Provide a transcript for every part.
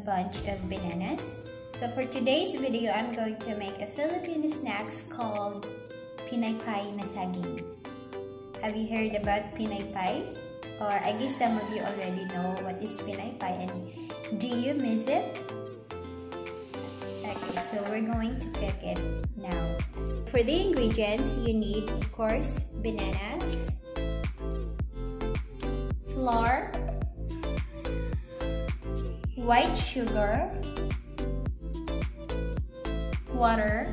bunch of bananas. So for today's video, I'm going to make a Filipino snacks called Pinay Pie na saging. Have you heard about Pinay Pie? Or I guess some of you already know what is Pinay Pie, and do you miss it? Okay, so we're going to cook it now. For the ingredients, you need, of course, bananas, flour, white sugar, water,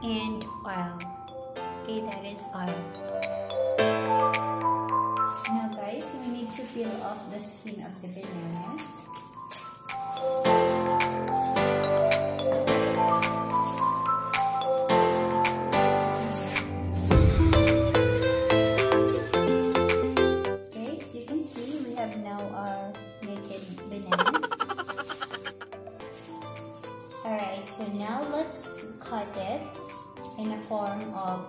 and oil. Okay, that is oil. Now guys, we need to peel off the skin of the bananas. Okay, so you can see we have now our naked bananas. Alright, so now let's cut it in a form of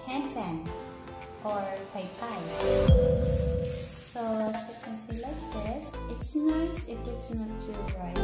hand fan or pie pie. So as you can see like this, it's nice if it's not too bright.